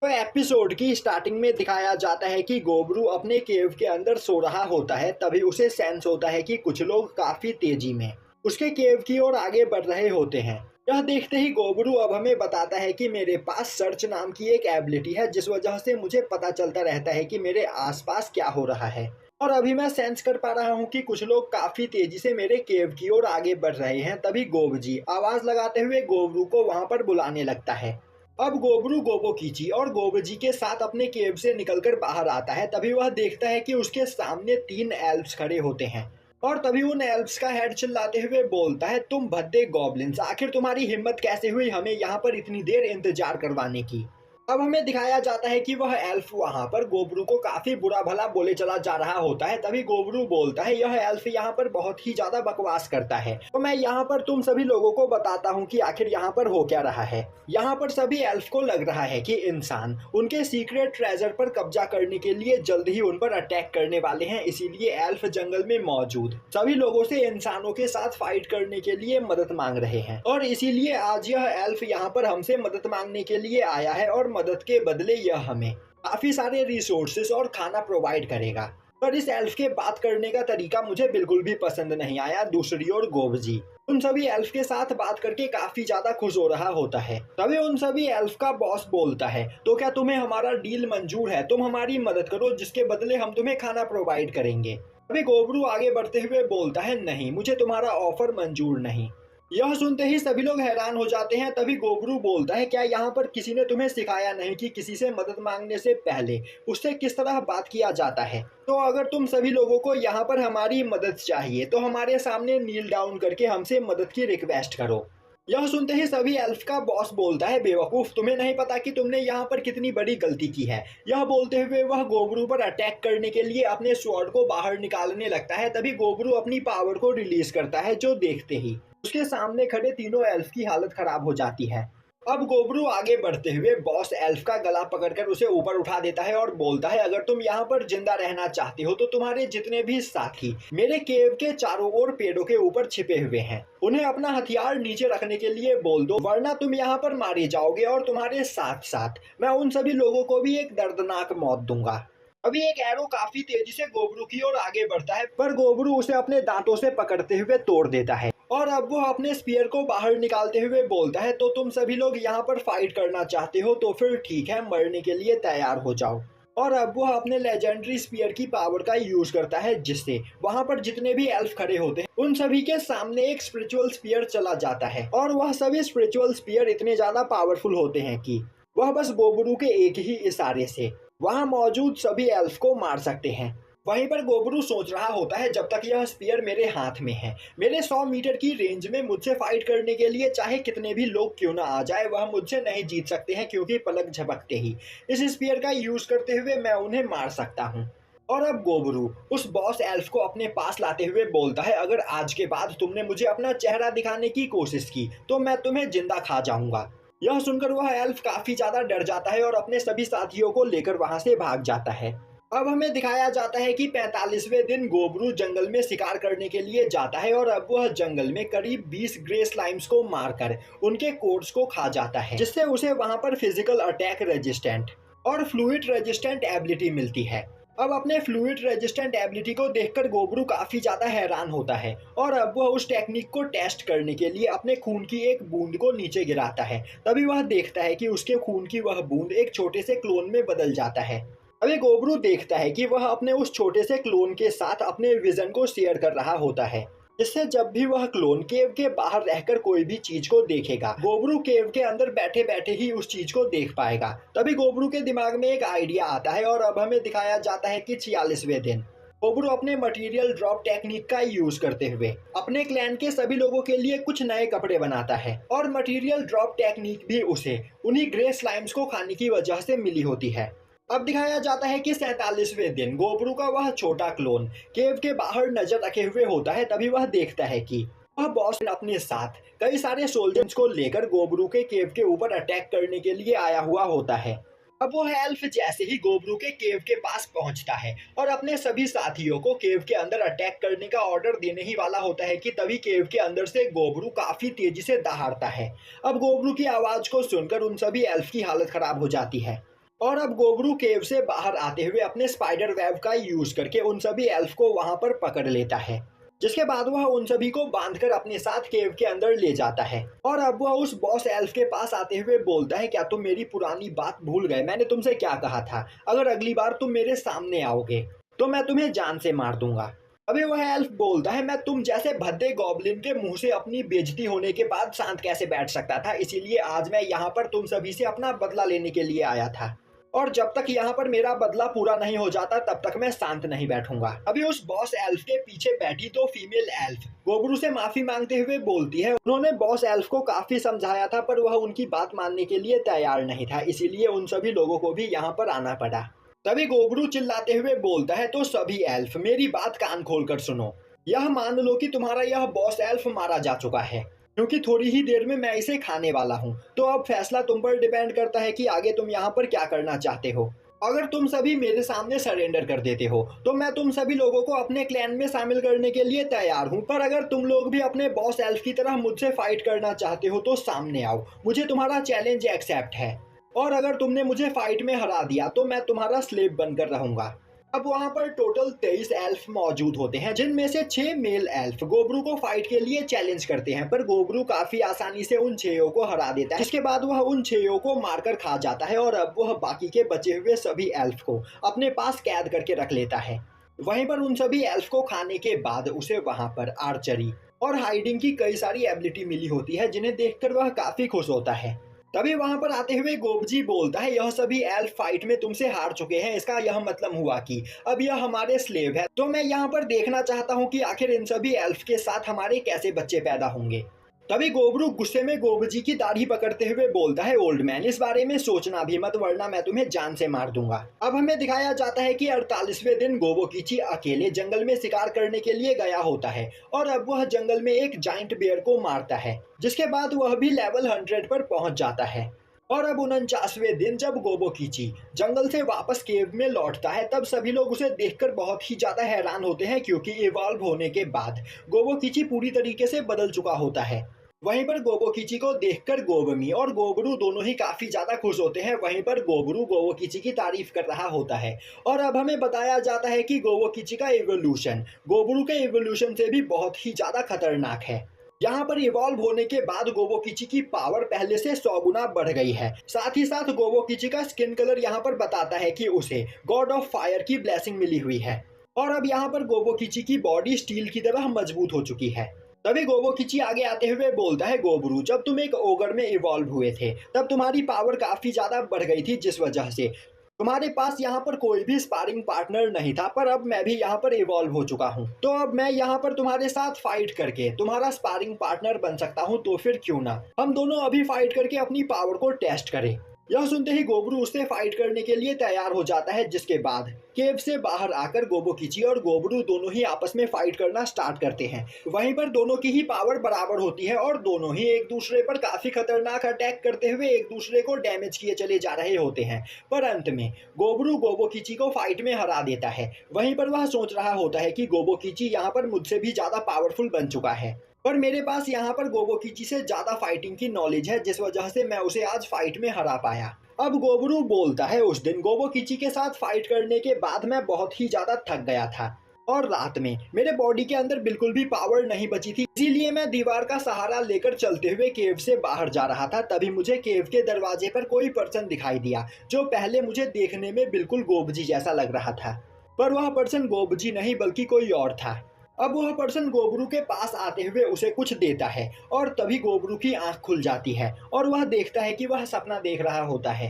तो एपिसोड की स्टार्टिंग में दिखाया जाता है कि गोबरू अपने केव के अंदर सो रहा होता है। तभी उसे सेंस होता है कि कुछ लोग काफी तेजी में उसके केव की ओर आगे बढ़ रहे होते हैं। यह देखते ही गोबरू अब हमें बताता है कि मेरे पास सर्च नाम की एक एबिलिटी है, जिस वजह से मुझे पता चलता रहता है कि मेरे आसपास क्या हो रहा है। और अभी मैं सेंस कर पा रहा हूँ कि कुछ लोग काफी तेजी से मेरे केव की ओर आगे बढ़ रहे हैं। तभी गोबजी आवाज लगाते हुए गोबरू को वहां पर बुलाने लगता है। अब गोबरू गोबोकीची और गोबजी के साथ अपने केव से निकलकर बाहर आता है। तभी वह देखता है कि उसके सामने 3 एल्व्स खड़े होते हैं। और तभी उन एल्व्स का हेड चिल्लाते हुए बोलता है, तुम भद्दे गॉब्लिन्स, आखिर तुम्हारी हिम्मत कैसे हुई हमें यहाँ पर इतनी देर इंतजार करवाने की। अब हमें दिखाया जाता है कि वह एल्फ वहां पर गोबरू को काफी बुरा भला बोले चला जा रहा होता है। तभी गोबरू बोलता है, यह एल्फ यहाँ पर बहुत ही ज्यादा बकवास करता है, तो मैं यहाँ पर तुम सभी लोगों को बताता हूँ कि आखिर यहाँ पर हो क्या रहा है। यहाँ पर सभी एल्फ को लग रहा है कि इंसान उनके सीक्रेट ट्रेजर पर कब्जा करने के लिए जल्द ही उन पर अटैक करने वाले हैं। इसीलिए एल्फ जंगल में मौजूद सभी लोगों से इंसानों के साथ फाइट करने के लिए मदद मांग रहे हैं। और इसीलिए आज यह एल्फ यहाँ पर हमसे मदद मांगने के लिए आया है और मदद के बदले यह हमें काफी सारे रिसोर्सेस और खाना प्रोवाइड करेगा। पर इस एल्फ के बात करने का तरीका मुझे बिल्कुल भी पसंद नहीं आया। दूसरी ओर गोबजी उन सभी एल्फ के साथ बात करके काफी ज्यादा खुश हो रहा होता है। तभी उन सभी एल्फ का बॉस बोलता है, तो क्या तुम्हें हमारा डील मंजूर है? तुम हमारी मदद करो, जिसके बदले हम तुम्हें खाना प्रोवाइड करेंगे। तभी गोबरू आगे बढ़ते हुए बोलता है, नहीं, मुझे तुम्हारा ऑफर मंजूर नहीं। यह सुनते ही सभी लोग हैरान हो जाते हैं। तभी गोबरू बोलता है, क्या यहाँ पर किसी ने तुम्हें सिखाया नहीं कि किसी से मदद मांगने से पहले उससे किस तरह बात किया जाता है? तो अगर तुम सभी लोगों को यहाँ पर हमारी मदद चाहिए तो हमारे सामने नील डाउन करके हमसे मदद की रिक्वेस्ट करो। यह सुनते ही सभी एल्फ का बॉस बोलता है, बेवकूफ, तुम्हें नहीं पता कि तुमने यहाँ पर कितनी बड़ी गलती की है। यह बोलते हुए वह गोबरू पर अटैक करने के लिए अपने स्वॉर्ड को बाहर निकालने लगता है। तभी गोबरू अपनी पावर को रिलीज करता है, जो देखते ही उसके सामने खड़े तीनों एल्फ की हालत खराब हो जाती है। अब गोबरू आगे बढ़ते हुए बॉस एल्फ का गला पकड़कर उसे ऊपर उठा देता है और बोलता है, अगर तुम यहाँ पर जिंदा रहना चाहते हो तो तुम्हारे जितने भी साथी मेरे केव के चारों ओर पेड़ों के ऊपर छिपे हुए हैं, उन्हें अपना हथियार नीचे रखने के लिए बोल दो, वरना तुम यहाँ पर मारे जाओगे और तुम्हारे साथ साथ मैं उन सभी लोगों को भी एक दर्दनाक मौत दूंगा। अभी एक एरो काफी तेजी से गोबरू की ओर आगे बढ़ता है, पर गोबरू उसे अपने दांतों से पकड़ते हुए तोड़ देता है। और अब वो अपने स्पीयर को बाहर निकालते हुए बोलता है, तो तुम सभी लोग यहाँ पर फाइट करना चाहते हो तो फिर ठीक है, मरने के लिए तैयार हो जाओ। और अब वो अपने लेजेंडरी स्पीयर की पावर का यूज करता है, जिससे वहां पर जितने भी एल्फ खड़े होते हैं उन सभी के सामने एक स्पिरिचुअल स्पीयर चला जाता है। और वह सभी स्पिरिचुअल स्पीयर इतने ज्यादा पावरफुल होते हैं कि वह बस गोबरू के एक ही इशारे से वहां मौजूद सभी एल्फ को मार सकते हैं। वहीं पर गोबरू सोच रहा होता है, जब तक यह स्पीयर मेरे हाथ में है, मेरे 100 मीटर की रेंज में मुझसे फाइट करने के लिए चाहे कितने भी लोग क्यों ना आ जाए, वह मुझसे नहीं जीत सकते हैं, क्योंकि पलक झपकते ही इस स्पीयर का यूज करते हुए मैं उन्हें मार सकता हूँ। और अब गोबरू उस बॉस एल्फ को अपने पास लाते हुए बोलता है, अगर आज के बाद तुमने मुझे अपना चेहरा दिखाने की कोशिश की तो मैं तुम्हें जिंदा खा जाऊंगा। यह सुनकर वह एल्फ काफी ज्यादा डर जाता है और अपने सभी साथियों को लेकर वहां से भाग जाता है। अब हमें दिखाया जाता है कि 45वें दिन गोबरू जंगल में शिकार करने के लिए जाता है और अब वह जंगल में करीब 20 ग्रे स्लाइम्स को मारकर उनके कोर्स को खा जाता है, जिससे उसे वहां पर फिजिकल अटैक रेजिस्टेंट और फ्लूइड रेजिस्टेंट एबिलिटी मिलती है। अब अपने फ्लूइड रेजिस्टेंट एबिलिटी को देखकर गोबरू काफी ज्यादा हैरान होता है और अब वह उस टेक्निक को टेस्ट करने के लिए अपने खून की एक बूंद को नीचे गिराता है। तभी वह देखता है कि उसके खून की वह बूंद एक छोटे से क्लोन में बदल जाता है। अभी गोबरू देखता है कि वह अपने उस छोटे से क्लोन के साथ अपने विजन को शेयर कर रहा होता है, जिससे जब भी वह क्लोन केव के बाहर रहकर कोई भी चीज को देखेगा, गोबरू केव के अंदर बैठे बैठे ही उस चीज को देख पाएगा। तभी गोबरू के दिमाग में एक आइडिया आता है और अब हमें दिखाया जाता है कि 46वें दिन गोबरू अपने मटेरियल ड्रॉप टेक्निक का यूज करते हुए अपने क्लैन के सभी लोगों के लिए कुछ नए कपड़े बनाता है। और मटेरियल ड्रॉप टेक्निक भी उसे उन्हीं ग्रे स्लाइम्स को खाने की वजह से मिली होती है। अब दिखाया जाता है कि 47वें दिन गोबरू का वह छोटा क्लोन केव के बाहर नजर रखे हुए होता है। तभी वह देखता है कि वह बॉस अपने साथ कई सारे सोल्जर्स को लेकर गोबरू के केव के ऊपर अटैक करने के लिए आया हुआ होता है। अब वो एल्फ जैसे ही गोबरू के केव के पास पहुंचता है और अपने सभी साथियों को केव के अंदर अटैक करने का ऑर्डर देने ही वाला होता है कि तभी केव के अंदर से गोबरू काफी तेजी से दहाड़ता है। अब गोबरू की आवाज को सुनकर उन सभी एल्फ की हालत खराब हो जाती है। और अब गोबरू केव से बाहर आते हुए अपने स्पाइडर वेब का यूज करके उन सभी एल्फ को वहां पर पकड़ लेता है, जिसके बाद वह उन सभी को बांधकर अपने साथ केव के अंदर ले जाता है। और अब वह उस बॉस एल्फ के पास आते हुए बोलता है, क्या तुम मेरी पुरानी बात भूल गए? मैंने तुमसे क्या कहा था, अगर अगली बार तुम मेरे सामने आओगे तो मैं तुम्हें जान से मार दूंगा। अभी वह एल्फ बोलता है, मैं तुम जैसे भद्दे गॉब्लिन के मुंह से अपनी बेइज्जती होने के बाद शांत कैसे बैठ सकता था, इसीलिए आज मैं यहाँ पर तुम सभी से अपना बदला लेने के लिए आया था, और जब तक यहाँ पर मेरा बदला पूरा नहीं हो जाता तब तक मैं शांत नहीं बैठूंगा। अभी उस बॉस एल्फ के पीछे बैठी तो फीमेल एल्फ गोबरू से माफी मांगते हुए बोलती है, उन्होंने बॉस एल्फ को काफी समझाया था पर वह उनकी बात मानने के लिए तैयार नहीं था, इसीलिए उन सभी लोगों को भी यहाँ पर आना पड़ा। तभी गोबरू चिल्लाते हुए बोलता है, तो सभी एल्फ मेरी बात कान खोलकर सुनो, यह मान लो कि तुम्हारा यह बॉस एल्फ मारा जा चुका है, क्योंकि थोड़ी ही देर में मैं इसे खाने वाला हूँ। तो अब फैसला तुम पर डिपेंड करता है कि आगे तुम यहाँ पर क्या करना चाहते हो। अगर तुम सभी मेरे सामने सरेंडर कर देते हो तो मैं तुम सभी लोगों को अपने क्लैन में शामिल करने के लिए तैयार हूँ, पर अगर तुम लोग भी अपने बॉस एल्फ की तरह मुझसे फाइट करना चाहते हो तो सामने आओ, मुझे तुम्हारा चैलेंज एक्सेप्ट है। और अगर तुमने मुझे फाइट में हरा दिया तो मैं तुम्हारा स्लेव बनकर रहूंगा। अब वहाँ पर टोटल 23 एल्फ मौजूद होते हैं, जिनमें से 6 मेल एल्फ गोबरू को फाइट के लिए चैलेंज करते हैं, पर गोबरू काफी आसानी से उन 6 को हरा देता है, जिसके बाद वह उन 6 को मारकर खा जाता है। और अब वह बाकी के बचे हुए सभी एल्फ को अपने पास कैद करके रख लेता है। वहीं पर उन सभी एल्फ को खाने के बाद उसे वहाँ पर आर्चरी और हाइडिंग की कई सारी एबिलिटी मिली होती है, जिन्हें देखकर वह काफी खुश होता है। तभी वहां पर आते हुए गोबजी बोलता है, यह सभी एल्फ फाइट में तुमसे हार चुके हैं, इसका यह मतलब हुआ कि अब यह हमारे स्लेव है। तो मैं यहाँ पर देखना चाहता हूँ कि आखिर इन सभी एल्फ के साथ हमारे कैसे बच्चे पैदा होंगे। तभी गोबरू गुस्से में गोबजी की दाढ़ी पकड़ते हुए बोलता है, ओल्ड मैन इस बारे में सोचना भी मत, वरना मैं तुम्हें जान से मार दूंगा। अब हमें दिखाया जाता है कि 48वें दिन गोबोकीची अकेले जंगल में शिकार करने के लिए गया होता है, और अब वह जंगल में एक जाइंट बेयर को मारता है, जिसके बाद वह भी लेवल 100 पर पहुंच जाता है। और अब 49वें दिन जब गोबोकीची जंगल से वापस केव में लौटता है, तब सभी लोग उसे देखकर बहुत ही ज्यादा हैरान होते हैं, क्योंकि इवॉल्व होने के बाद गोबोकीची पूरी तरीके से बदल चुका होता है। वहीं पर गोबोकीची को देखकर गोबमी और गोबरू दोनों ही काफी ज्यादा खुश होते हैं। वहीं पर गोबरू गोबोकीची की तारीफ कर रहा होता है, और अब हमें बताया जाता है कि गोबोकीची का इवोल्यूशन गोबरू के इवोल्यूशन से भी बहुत ही ज्यादा खतरनाक है। यहाँ पर इवॉल्व होने के बाद गोबोकीची की पावर पहले से 100 गुना बढ़ गई है। साथ ही साथ गोबोकीची का स्किन कलर यहाँ पर बताता है कि उसे गॉड ऑफ फायर की ब्लेसिंग मिली हुई है, और अब यहाँ पर गोबोकीची की बॉडी स्टील की तरह मजबूत हो चुकी है। तभी गोबोकीची आगे आते हुए बोलता है, गोबरू जब तुम एक ओगर में इवॉल्व हुए थे तब तुम्हारी पावर काफी ज्यादा बढ़ गई थी, जिस वजह से तुम्हारे पास यहाँ पर कोई भी स्पारिंग पार्टनर नहीं था, पर अब मैं भी यहाँ पर इवॉल्व हो चुका हूँ, तो अब मैं यहाँ पर तुम्हारे साथ फाइट करके तुम्हारा स्पारिंग पार्टनर बन सकता हूँ। तो फिर क्यों ना हम दोनों अभी फाइट करके अपनी पावर को टेस्ट करें। यह सुनते ही गोबरू उससे फाइट करने के लिए तैयार हो जाता है, जिसके बाद केव से बाहर आकर गोबोकीची और गोबरू दोनों ही आपस में फाइट करना स्टार्ट करते हैं। वहीं पर दोनों की ही पावर बराबर होती है, और दोनों ही एक दूसरे पर काफी खतरनाक अटैक करते हुए एक दूसरे को डैमेज किए चले जा रहे होते हैं, पर अंत में गोबरू गोबोकीची को फाइट में हरा देता है। वहीं पर वह सोच रहा होता है कि गोबोकीची यहाँ पर मुझसे भी ज्यादा पावरफुल बन चुका है, पर मेरे पास यहाँ पर गोबोकीची से ज्यादा फाइटिंग की नॉलेज है, जिस वजह से मैं उसे आज फाइट में हरा पाया। अब गोबरू बोलता है, उस दिन गोबोकीची के साथ फाइट करने के बाद मैं बहुत ही ज्यादा थक गया था, और रात में मेरे बॉडी के अंदर बिल्कुल भी पावर नहीं बची थी, इसीलिए मैं दीवार का सहारा लेकर चलते हुए केव से बाहर जा रहा था। तभी मुझे केव के दरवाजे पर कोई पर्सन दिखाई दिया, जो पहले मुझे देखने में बिल्कुल गोबजी जैसा लग रहा था, पर वह पर्सन गोबजी नहीं बल्कि कोई और था। अब वह पर्सन गोबरू के पास आते हुए उसे कुछ देता है, और तभी गोबरू की आंख खुल जाती है और वह देखता है कि वह सपना देख रहा होता है।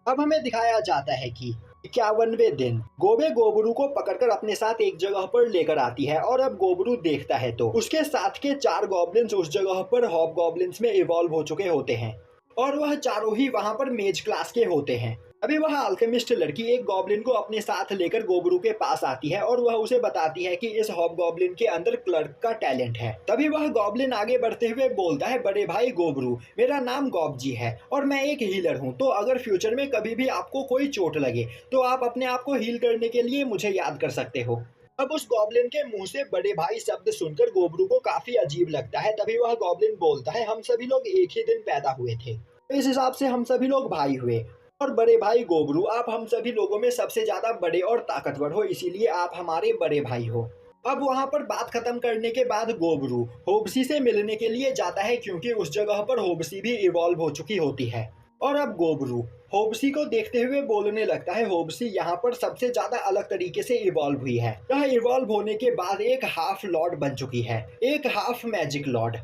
अब हमें दिखाया जाता है कि 51वें दिन गोबे गोबरू को पकड़कर अपने साथ एक जगह पर लेकर आती है, और अब गोबरू देखता है तो उसके साथ के 4 गॉब्लिन्स उस जगह पर हॉब गॉब्लिन्स में इवॉल्व हो चुके होते हैं, और वह चारों ही वहां पर मेज क्लास के होते हैं। अभी वह अल्केमिस्ट लड़की एक गॉब्लिन को अपने साथ लेकर गोबरू के पास आती है, और वह उसे बताती है कि इस हॉब गॉब्लिन के अंदर क्लर्क का टैलेंट है। तभी वह गॉब्लिन आगे बढ़ते हुए बोलता है, बड़े भाई गोबरू, मेरा नाम गॉबजी है और मैं एक हीलर हूँ, तो अगर फ्यूचर में कभी भी आपको कोई चोट लगे तो आप अपने आप को हील करने के लिए मुझे याद कर सकते हो। अब उस गॉब्लिन के मुंह से बड़े भाई शब्द सुनकर गोबरू को काफी अजीब लगता है। तभी वह गॉब्लिन बोलता है, हम सभी लोग एक ही दिन पैदा हुए थे, इस हिसाब से हम सभी लोग भाई हुए, और बड़े भाई गोबरू, आप हम सभी लोगों में सबसे ज्यादा बड़े और ताकतवर हो, इसीलिए आप हमारे बड़े भाई हो। अब वहां पर बात खत्म करने के बाद गोबरू होबसी से मिलने के लिए जाता है, क्योंकि उस जगह पर होबसी भी इवॉल्व हो चुकी होती है। और अब गोबरू होबसी को देखते हुए बोलने लगता है, होबसी यहाँ पर सबसे ज्यादा अलग तरीके से इवॉल्व हुई है। यह इवॉल्व होने के बाद एक हाफ लॉर्ड बन चुकी है, एक हाफ मैजिक लॉर्ड।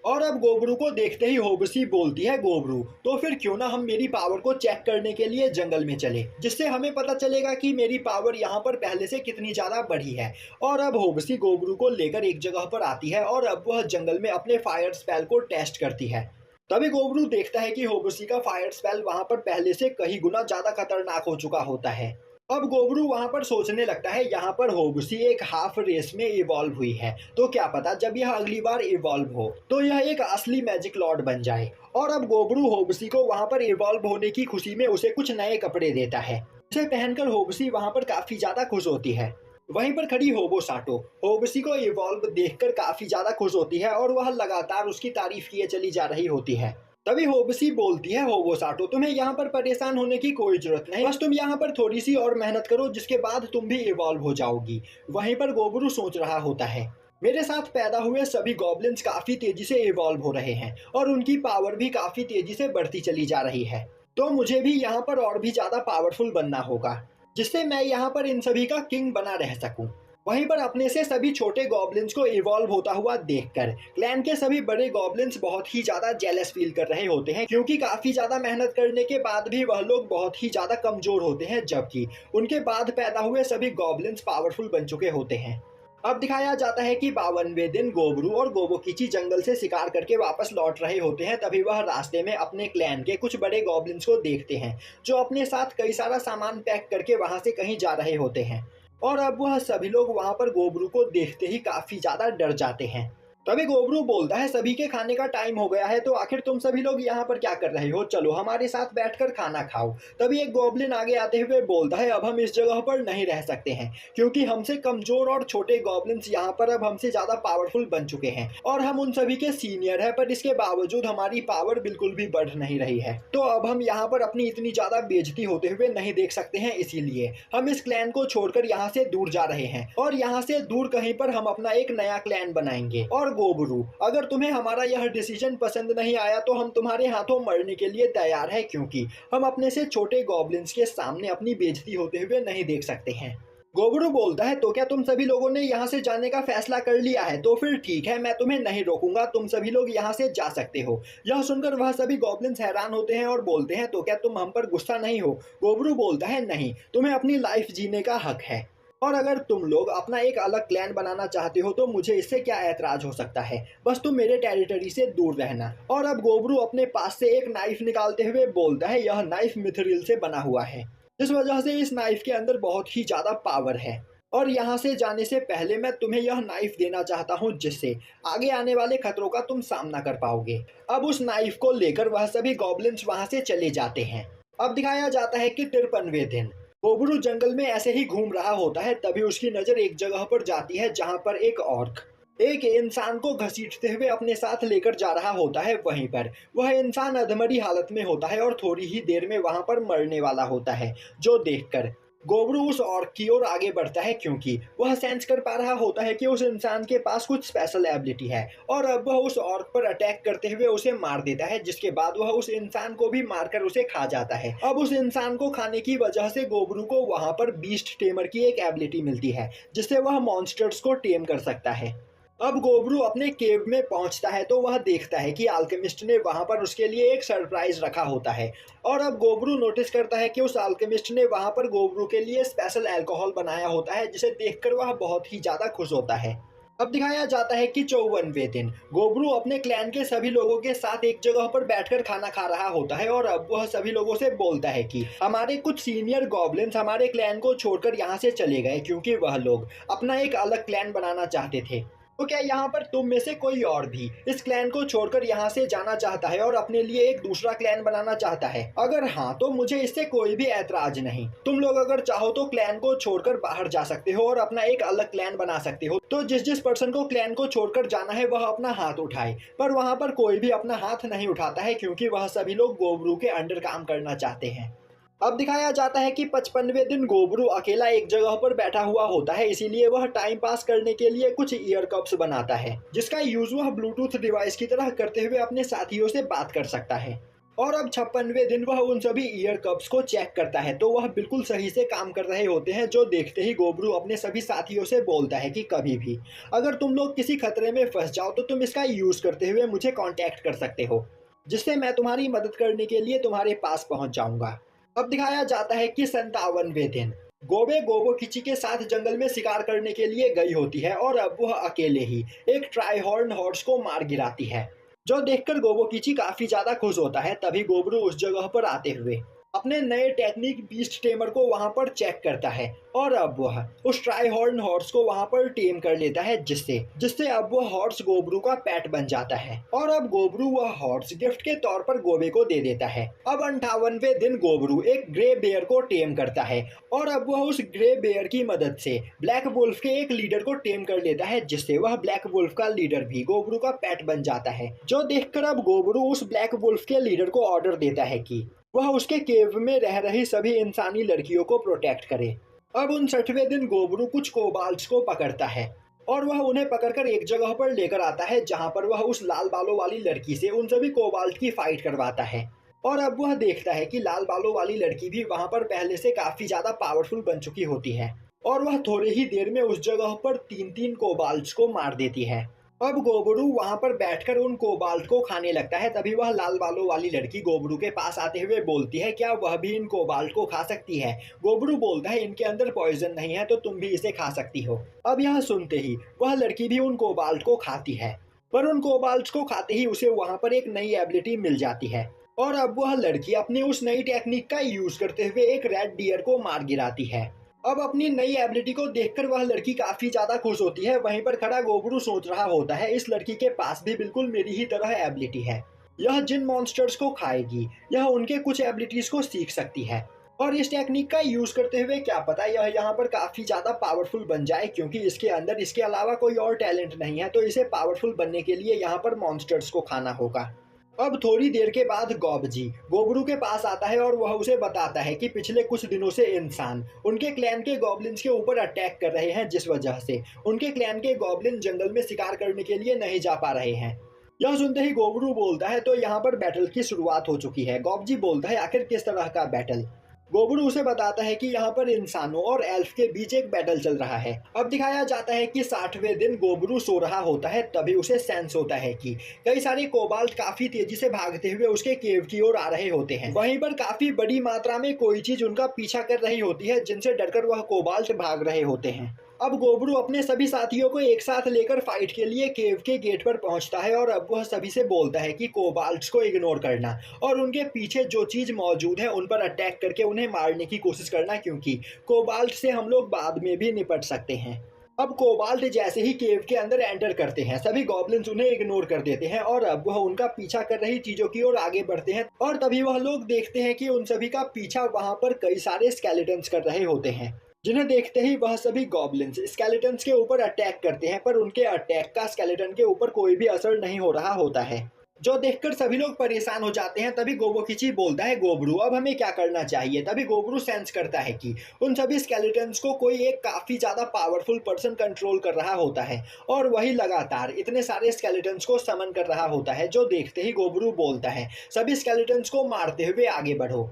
और अब गोबरू को देखते ही होबसी बोलती है, गोबरू तो फिर क्यों ना हम मेरी पावर को चेक करने के लिए जंगल में चले, जिससे हमें पता चलेगा कि मेरी पावर यहाँ पर पहले से कितनी ज्यादा बढ़ी है। और अब होबसी गोबरू को लेकर एक जगह पर आती है और अब वह जंगल में अपने फायर स्पेल को टेस्ट करती है। तभी गोबरू देखता है कि होबसी का फायर स्पेल वहां पर पहले से कई गुना ज्यादा खतरनाक हो चुका होता है। अब गोबरू वहां पर सोचने लगता है, यहाँ पर होबसी एक हाफ रेस में इवॉल्व हुई है, तो क्या पता जब यह अगली बार इवॉल्व हो तो यह एक असली मैजिक लॉर्ड बन जाए। और अब गोबरू होबसी को वहां पर इवॉल्व होने की खुशी में उसे कुछ नए कपड़े देता है, जिसे पहनकर होबसी वहां पर काफी ज्यादा खुश होती है। वहीं पर खड़ी होबो साटो होबसी को इवॉल्व देखकर काफी ज्यादा खुश होती है और वह लगातार उसकी तारीफ किए चली जा रही होती है। तभी होबसी बोलती है, होबो साटो तुम्हें यहाँ पर परेशान होने की कोई जरूरत नहीं, बस तुम यहाँ पर थोड़ी सी और मेहनत करो, जिसके बाद तुम भी इवॉल्व हो जाओगी। वहीं पर गोबरू सोच रहा होता है, मेरे साथ पैदा हुए सभी गॉब्लिन्स काफी तेजी से इवॉल्व हो रहे हैं और उनकी पावर भी काफी तेजी से बढ़ती चली जा रही है, तो मुझे भी यहाँ पर और भी ज्यादा पावरफुल बनना होगा, जिससे मैं यहाँ पर इन सभी का किंग बना रह सकूं। वहीं पर अपने से सभी छोटे गॉब्लिन्स को इवॉल्व होता हुआ देखकर क्लैन के सभी बड़े गॉब्लिन्स बहुत ही ज्यादा जेलस फील कर रहे होते हैं, क्योंकि काफी ज्यादा मेहनत करने के बाद भी वह लोग बहुत ही ज्यादा कमजोर होते हैं, जबकि उनके बाद पैदा हुए सभी गॉब्लिन्स पावरफुल बन चुके होते हैं। अब दिखाया जाता है कि 52वें दिन गोबरू और गोबोकिची जंगल से शिकार करके वापस लौट रहे होते हैं। तभी वह रास्ते में अपने क्लैन के कुछ बड़े गॉब्लिन्स को देखते हैं, जो अपने साथ कई सारा सामान पैक करके वहां से कहीं जा रहे होते हैं। और अब वह सभी लोग वहां पर गोबरू को देखते ही काफी ज्यादा डर जाते हैं। तभी गोबरू बोलता है, सभी के खाने का टाइम हो गया है, तो आखिर तुम सभी लोग यहाँ पर क्या कर रहे हो, चलो हमारे साथ बैठकर खाना खाओ। तभी एक गोब्लिन आगे आते हुए बोलता है, अब हम इस जगह पर नहीं रह सकते हैं, क्योंकि हमसे कमजोर और छोटे गॉब्लिन्स यहाँ पर अब हमसे ज्यादा पावरफुल बन चुके हैं और हम उन सभी के सीनियर है, पर इसके बावजूद हमारी पावर बिल्कुल भी बढ़ नहीं रही है। तो अब हम यहाँ पर अपनी इतनी ज्यादा बेइज्जती होते हुए नहीं देख सकते हैं, इसीलिए हम इस क्लैन को छोड़कर यहाँ से दूर जा रहे हैं और यहाँ से दूर कहीं पर हम अपना एक नया क्लैन बनाएंगे। और गोबरू, अगर तुम्हें हमारा यह डिसीजन पसंद नहीं आया तो हम तुम्हारे हाथों मरने के लिए तैयार है, क्योंकि हम अपने से छोटे गॉब्लिन्स के सामने अपनी बेइज्जती होते हुए नहीं देख सकते हैं। गोबरू बोलता है, तो क्या तुम सभी लोगों ने यहाँ से जाने का फैसला कर लिया है, तो फिर ठीक है, मैं तुम्हें नहीं रोकूंगा, तुम सभी लोग यहाँ से जा सकते हो। यह सुनकर वह सभी गॉब्लिन्स हैरान होते हैं और बोलते हैं, तो क्या तुम हम पर गुस्सा नहीं हो। गोबरू बोलता है, नहीं, तुम्हें अपनी लाइफ जीने का हक है और अगर तुम लोग अपना एक अलग क्लैन बनाना चाहते हो तो मुझे इससे क्या ऐतराज हो सकता है, बस तुम मेरे टेरिटरी से दूर रहना। और अब गोबरू अपने पास से एक नाइफ निकालते हुए बोलता है, यह नाइफ मिथरिल से बना हुआ है, जिस वजह से इस नाइफ के अंदर बहुत ही ज्यादा पावर है और यहाँ से जाने से पहले मैं तुम्हें यह नाइफ देना चाहता हूँ, जिससे आगे आने वाले खतरों का तुम सामना कर पाओगे। अब उस नाइफ को लेकर वह सभी गॉब्लिन्स वहां से चले जाते हैं। अब दिखाया जाता है कि 53वें दिन गोबरू जंगल में ऐसे ही घूम रहा होता है, तभी उसकी नजर एक जगह पर जाती है जहां पर एक ऑर्क एक इंसान को घसीटते हुए अपने साथ लेकर जा रहा होता है। वहीं पर वह इंसान अधमरी हालत में होता है और थोड़ी ही देर में वहां पर मरने वाला होता है, जो देखकर गोबरू उस ऑर्क की ओर आगे बढ़ता है, क्योंकि वह सेंस कर पा रहा होता है कि उस इंसान के पास कुछ स्पेशल एबिलिटी है और अब वह उस ऑर्क पर अटैक करते हुए उसे मार देता है, जिसके बाद वह उस इंसान को भी मारकर उसे खा जाता है। अब उस इंसान को खाने की वजह से गोबरू को वहां पर बीस्ट टेमर की एक एबिलिटी मिलती है, जिससे वह मॉन्स्टर्स को टेम कर सकता है। अब गोबरू अपने केव में पहुंचता है तो वह देखता है कि अल्केमिस्ट ने वहां पर उसके लिए एक सरप्राइज रखा होता है और अब गोबरू नोटिस करता है कि उस अल्केमिस्ट ने वहां पर गोबरू के लिए स्पेशल अल्कोहल बनाया होता है, जिसे देखकर वह बहुत ही ज्यादा खुश होता है। अब दिखाया जाता है कि 54वें दिन गोबरू अपने क्लैन के सभी लोगों के साथ एक जगह पर बैठकर खाना खा रहा होता है और अब वह सभी लोगों से बोलता है कि हमारे कुछ सीनियर गॉब्लिन्स हमारे क्लैन को छोड़कर यहाँ से चले गए, क्योंकि वह लोग अपना एक अलग क्लैन बनाना चाहते थे। तो क्या यहाँ पर तुम में से कोई और भी इस क्लैन को छोड़कर यहाँ से जाना चाहता है और अपने लिए एक दूसरा क्लैन बनाना चाहता है? अगर हाँ तो मुझे इससे कोई भी ऐतराज नहीं। तुम लोग अगर चाहो तो क्लैन को छोड़कर बाहर जा सकते हो और अपना एक अलग क्लैन बना सकते हो। तो जिस जिस पर्सन को क्लैन को छोड़कर जाना है वह अपना हाथ उठाए, पर वहाँ पर कोई भी अपना हाथ नहीं उठाता है, क्योंकि वह सभी लोग गोबरू के अंडर काम करना चाहते हैं। अब दिखाया जाता है कि 55वें दिन गोबरू अकेला एक जगह पर बैठा हुआ होता है, इसीलिए वह टाइम पास करने के लिए कुछ ईयर कप्स बनाता है जिसका यूज वह ब्लूटूथ डिवाइस की तरह करते हुए अपने साथियों से बात कर सकता है। और अब 56वें दिन वह उन सभी ईयर कप्स को चेक करता है तो वह बिल्कुल सही से काम कर रहे होते हैं, जो देखते ही गोबरू अपने सभी साथियों से बोलता है कि कभी भी अगर तुम लोग किसी खतरे में फंस जाओ तो तुम इसका यूज करते हुए मुझे कांटेक्ट कर सकते हो, जिससे मैं तुम्हारी मदद करने के लिए तुम्हारे पास पहुंच जाऊंगा। अब दिखाया जाता है कि 57वें दिन गोबे गोबोकिची के साथ जंगल में शिकार करने के लिए गई होती है और अब वह अकेले ही एक ट्राइहॉर्न हॉर्स को मार गिराती है, जो देखकर गोबोकिची काफी ज्यादा खुश होता है। तभी गोबरू उस जगह पर आते हुए अपने नए टेक्निक बीस्ट टेमर को वहां पर चेक करता है और अब वह उस ट्राइहॉर्न हॉर्स को वहां पर टेम कर लेता है, जिससे जिससे अब वह हॉर्स गोबरू का पेट बन जाता है और अब गोबरू वह हॉर्स गिफ्ट के तौर पर गोबे को दे देता है। अब 58वें दिन गोबरू एक ग्रे बेयर को टेम करता है और अब वह उस ग्रे बेयर की मदद से ब्लैक वुल्फ के एक लीडर को टेम कर लेता है, जिससे वह ब्लैक वुल्फ का लीडर भी गोबरू का पेट बन जाता है। जो देखकर अब गोबरू उस ब्लैक वुल्फ के लीडर को ऑर्डर देता है कि वह उसके केव में रह रही सभी इंसानी लड़कियों को प्रोटेक्ट करे। अब 59वें दिन गोबरू कुछ कोबाल्ट्स को पकड़ता है और वह उन्हें पकड़कर एक जगह पर लेकर आता है, जहां पर वह उस लाल बालों वाली लड़की से उन सभी कोबाल्ट की फाइट करवाता है। और अब वह देखता है कि लाल बालों वाली लड़की भी वहां पर पहले से काफी ज्यादा पावरफुल बन चुकी होती है और वह थोड़े ही देर में उस जगह पर 3-3 कोबाल्ट्स को मार देती है। अब गोबरू वहां पर बैठकर उन कोबाल्ट को खाने लगता है। तभी वह लाल बालों वाली लड़की गोबरू के पास आते हुए बोलती है, क्या वह भी इन कोबाल्ट को खा सकती है? गोबरू बोलता है, इनके अंदर पॉइजन नहीं है तो तुम भी इसे खा सकती हो। अब यह सुनते ही वह लड़की भी उन कोबाल्ट को खाती है, पर उन कोबाल्ट को खाते ही उसे वहां पर एक नई एबिलिटी मिल जाती है और अब वह लड़की अपनी उस नई टेक्निक का यूज करते हुए एक रेड डियर को मार गिराती है। अब अपनी नई एबिलिटी को देखकर वह लड़की काफी ज्यादा खुश होती है। वहीं पर खड़ा गोबरू सोच रहा होता है, इस लड़की के पास भी बिल्कुल मेरी ही तरह एबिलिटी है, यह जिन मॉन्स्टर्स को खाएगी यह उनके कुछ एबिलिटीज को सीख सकती है और इस टेक्निक का यूज करते हुए क्या पता यह यहाँ पर काफी ज्यादा पावरफुल बन जाए, क्योंकि इसके अंदर इसके अलावा कोई और टैलेंट नहीं है, तो इसे पावरफुल बनने के लिए यहाँ पर मॉन्स्टर्स को खाना होगा। अब थोड़ी देर के बाद गॉबजी गोबरू के पास आता है और वह उसे बताता है कि पिछले कुछ दिनों से इंसान उनके क्लैन के गॉब्लिन्स के ऊपर अटैक कर रहे हैं, जिस वजह से उनके क्लैन के गॉब्लिन जंगल में शिकार करने के लिए नहीं जा पा रहे हैं। यह सुनते ही गोबरू बोलता है, तो यहाँ पर बैटल की शुरुआत हो चुकी है। गॉबजी बोलता है, आखिर किस तरह का बैटल? गोबरू उसे बताता है कि यहाँ पर इंसानों और एल्फ के बीच एक बैटल चल रहा है। अब दिखाया जाता है कि 60वें दिन गोबरू सो रहा होता है, तभी उसे सेंस होता है कि कई सारे कोबाल्ट काफी तेजी से भागते हुए उसके केव की ओर आ रहे होते हैं। वहीं पर काफी बड़ी मात्रा में कोई चीज उनका पीछा कर रही होती है, जिनसे डरकर वह कोबाल्ट भाग रहे होते हैं। अब गोबरू अपने सभी साथियों को एक साथ लेकर फाइट के लिए केव के गेट पर पहुंचता है और अब वह सभी से बोलता है कि कोबाल्ट्स को इग्नोर करना और उनके पीछे जो चीज मौजूद है उन पर अटैक करके उन्हें मारने की कोशिश करना, क्योंकि कोबाल्ट से हम लोग बाद में भी निपट सकते हैं। अब कोबाल्ट जैसे ही केव के अंदर एंटर करते हैं सभी गॉब्लिन्स उन्हें इग्नोर कर देते हैं और अब वह उनका पीछा कर रही चीजों की ओर आगे बढ़ते हैं और तभी वह लोग देखते हैं कि उन सभी का पीछा वहां पर कई सारे स्केलेटन्स कर रहे होते हैं, जिन्हें देखते ही वह सभी गॉब्लिन्स स्केलेटन्स के ऊपर अटैक करते हैं, पर उनके अटैक का स्केलेटन के ऊपर कोई भी असर नहीं हो रहा होता है, जो देखकर सभी लोग परेशान हो जाते हैं। तभी गोबोकिची बोलता है, गोबरू अब हमें क्या करना चाहिए? तभी गोबरू सेंस करता है कि उन सभी स्केलेटन्स को कोई एक काफी ज्यादा पावरफुल पर्सन कंट्रोल कर रहा होता है और वही लगातार इतने सारे स्केलेटन्स को समन कर रहा होता है, जो देखते ही गोबरू बोलता है, सभी स्केलेटन्स को मारते हुए आगे बढ़ो।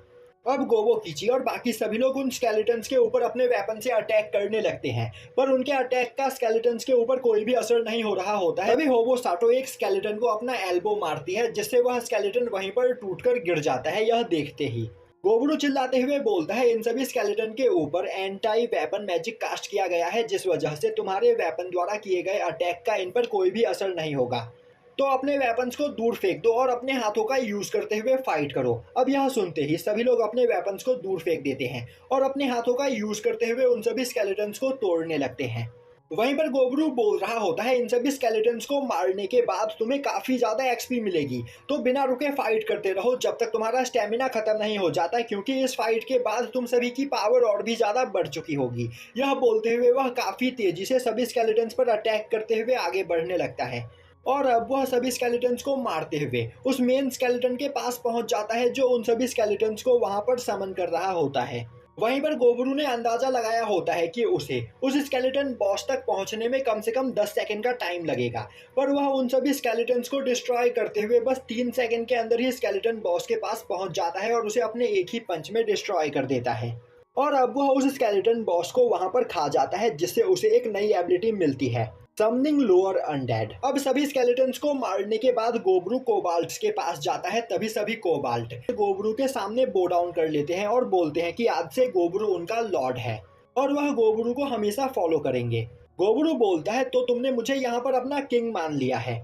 अब गोबोकिची और बाकी सभी लोग उन स्केलेटन्स के ऊपर अपने वेपन से अटैक करने लगते हैं, पर उनके अटैक का स्केलेटन्स के ऊपर कोई भी असर नहीं हो रहा होता है। तभी होबो साटो एक स्केलेटन को अपना एल्बो मारती है, जिससे वह स्केलेटन वहीं पर टूटकर गिर जाता है। यह देखते ही गोबरू चिल्लाते हुए बोलता है, इन सभी स्केलेटन के ऊपर एंटी वेपन मैजिक कास्ट किया गया है, जिस वजह से तुम्हारे वेपन द्वारा किए गए अटैक का इन पर कोई भी असर नहीं होगा, तो अपने वेपन्स को दूर फेंक दो और अपने हाथों का यूज करते हुए फाइट करो। अब यह सुनते ही सभी लोग अपने वेपन्स को दूर फेंक देते हैं और अपने हाथों का यूज करते हुए उन सभी स्केलेटन्स को तोड़ने लगते हैं। वहीं पर गोबरू बोल रहा होता है, इन सभी स्केलेटन्स को मारने के बाद तुम्हें काफी ज्यादा एक्सपी मिलेगी, तो बिना रुके फाइट करते रहो जब तक तुम्हारा स्टेमिना खत्म नहीं हो जाता, क्योंकि इस फाइट के बाद तुम सभी की पावर और भी ज्यादा बढ़ चुकी होगी। यह बोलते हुए वह काफी तेजी से सभी स्केलेटन्स पर अटैक करते हुए आगे बढ़ने लगता है। और अब वह सभी स्केलेटन्स को मारते हुए उस मेन स्केलेटन के पास पहुंच जाता है जो उन सभी स्केलेटन्स को वहां पर समन कर रहा होता है। वहीं पर गोबरू ने अंदाजा लगाया होता है कि उसे उस स्केलेटन बॉस तक पहुंचने में कम से कम 10 सेकंड का टाइम लगेगा, पर वह उन सभी स्केलेटन्स को डिस्ट्रॉय करते हुए बस 3 सेकंड के अंदर ही स्केलेटन बॉस के पास पहुंच जाता है और उसे अपने एक ही पंच में डिस्ट्रॉय कर देता है। और अब वह उस स्केलेटन बॉस को वहां पर खा जाता है, जिससे उसे एक नई एबिलिटी मिलती है, समनिंग लोअर अनडेड। अब सभी स्केलेटन्स को मारने के बाद गोबरू कोबाल्ट्स के पास जाता है, तभी सभी कोबाल्ट गोबरू के सामने बो डाउन कर लेते हैं और बोलते हैं कि आज से गोबरू उनका लॉर्ड है और वह गोबरू को हमेशा फॉलो करेंगे। गोबरू बोलता है, तो तुमने मुझे यहाँ पर अपना किंग मान लिया है,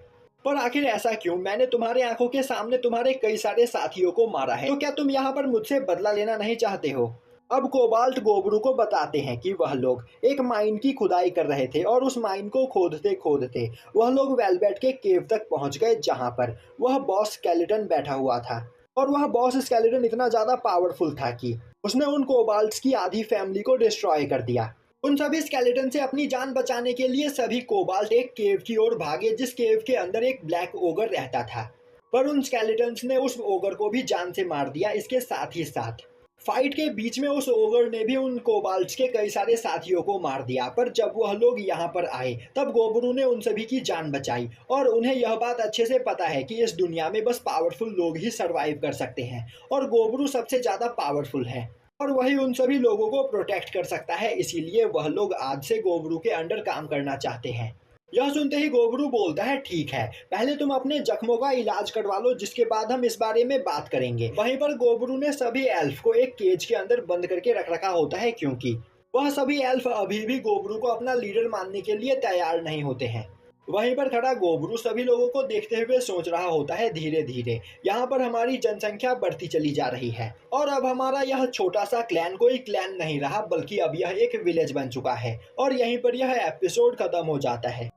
पर आखिर ऐसा क्यों? मैंने तुम्हारे आंखों के सामने तुम्हारे कई सारे साथियों को मारा है, तो क्या तुम यहाँ पर मुझसे बदला लेना नहीं चाहते हो? अब कोबाल्ट गोबरू को बताते हैं कि वह लोग एक माइन की खुदाई कर रहे थे और उस माइन को खोदते खोदते वह लोग वेलवेट के केव तक पहुंच गए, जहां पर वह बॉस स्केलेटन बैठा हुआ था। और वह बॉस स्केलेटन इतना ज्यादा पावरफुल था कि उसने उन कोबाल्ट्स की आधी फैमिली को डिस्ट्रॉय कर दिया। उन सभी स्केलेटन से अपनी जान बचाने के लिए सभी कोबाल्ट एक केव की ओर भागे, जिस केव के अंदर एक ब्लैक ओगर रहता था, पर उन स्केलेटन्स ने उस ओगर को भी जान से मार दिया। इसके साथ ही साथ फाइट के बीच में उस ओगर ने भी उन कोबाल्ट्स के कई सारे साथियों को मार दिया, पर जब वह लोग यहाँ पर आए तब गोबरू ने उन सभी की जान बचाई और उन्हें यह बात अच्छे से पता है कि इस दुनिया में बस पावरफुल लोग ही सरवाइव कर सकते हैं और गोबरू सबसे ज्यादा पावरफुल है और वही उन सभी लोगों को प्रोटेक्ट कर सकता है। इसीलिए वह लोग आज से गोबरू के अंडर काम करना चाहते हैं। यह सुनते ही गोबरू बोलता है, ठीक है, पहले तुम अपने जख्मों का इलाज करवा लो, जिसके बाद हम इस बारे में बात करेंगे। वहीं पर गोबरू ने सभी एल्फ को एक केज के अंदर बंद करके रख रखा होता है, क्योंकि वह सभी एल्फ अभी भी गोबरू को अपना लीडर मानने के लिए तैयार नहीं होते हैं। वहीं पर खड़ा गोबरू सभी लोगों को देखते हुए सोच रहा होता है, धीरे धीरे यहाँ पर हमारी जनसंख्या बढ़ती चली जा रही है और अब हमारा यह छोटा सा क्लैन कोई क्लैन नहीं रहा, बल्कि अब यह एक विलेज बन चुका है। और यहीं पर यह एपिसोड खत्म हो जाता है।